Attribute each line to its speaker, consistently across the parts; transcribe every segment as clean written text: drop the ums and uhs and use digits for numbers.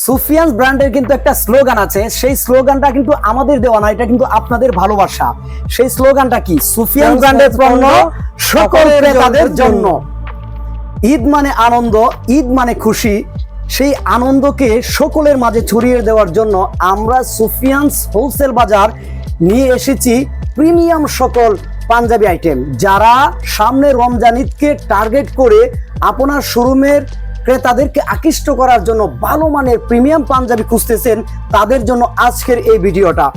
Speaker 1: সুফিয়ানস ব্র্যান্ডের কিন্তু একটা স্লোগান আছে, সেই স্লোগানটা কিন্তু আমাদের দেওয়া না, এটা কিন্তু আপনাদের ভালোবাসা। সেই স্লোগানটা কি? সুফিয়ানস ব্র্যান্ডের পণ্য সকল ক্রেতাদের জন্য। ঈদ মানে আনন্দ, ঈদ মানে খুশি, সেই আনন্দকে সকলের মাঝে ছড়িয়ে দেওয়ার জন্য আমরা সুফিয়ানস হোলসেল বাজার নিয়ে এসেছি প্রিমিয়াম সকল পাঞ্জাবি আইটেম। যারা সামনে রমজান ঈদকে টার্গেট করে আপনার শোরুমের ক্রেতাদেরকে আকৃষ্ট করার জন্য ভালো মানের প্রিমিয়াম পাঞ্জাবি খুঁজতেছেন, তাদের জন্য আজকের এই ভিডিওটা।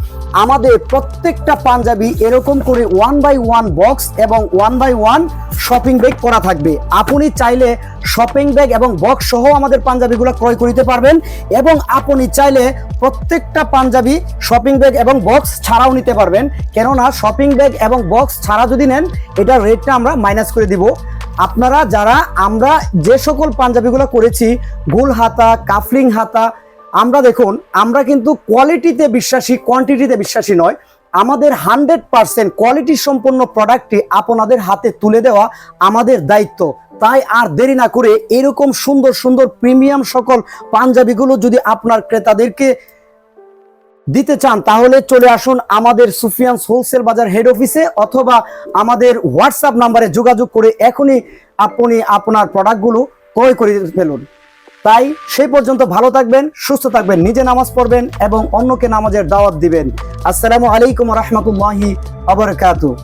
Speaker 1: আমাদের প্রত্যেকটা পাঞ্জাবি এরকম করে 1x1 বক্স এবং 1x1 শপিং ব্যাগ করা থাকবে। আপনি চাইলে শপিং ব্যাগ এবং বক্স সহ আমাদের পাঞ্জাবিগুলো ক্রয় করতে পারবেন, এবং আপনি চাইলে প্রত্যেকটা পাঞ্জাবি শপিং ব্যাগ এবং বক্স ছাড়াও নিতে পারবেন। কেননা শপিং ব্যাগ এবং বক্স ছাড়া যদি নেন, এটার রেটটা আমরা মাইনাস করে দিব। আপনারা যারা আমরা যে সকল পাঞ্জাবিগুলো করেছি, গোল হাতা, কাফলিং হাতা, আমরা দেখুন, আমরা কিন্তু কোয়ালিটিতে বিশ্বাসী, কোয়ান্টিটিতে বিশ্বাসী নয়। আমাদের 100% কোয়ালিটি সম্পন্ন প্রোডাক্টটি আপনাদের হাতে তুলে দেওয়া আমাদের দায়িত্ব। তাই আর দেরি না করে এরকম সুন্দর সুন্দর প্রিমিয়াম সকল পাঞ্জাবিগুলো যদি আপনার ক্রেতাদেরকে দিতে চান, তাহলে চলে আসুন আমাদের সুফিয়ানস হোলসেল বাজার হেড অফিসে, অথবা আমাদের হোয়াটসঅ্যাপ নাম্বারে যোগাযোগ করে এখনই আপনি আপনার প্রোডাক্টগুলো ক্রয় করে ফেলুন। তাই সেই পর্যন্ত ভালো থাকবেন, সুস্থ থাকবেন, নিজে নামাজ পড়বেন এবং অন্যকে নামাজের দাওয়াত দিবেন। আসসালামু আলাইকুম ওয়া রাহমাতুল্লাহি ওয়া বারাকাতুহু।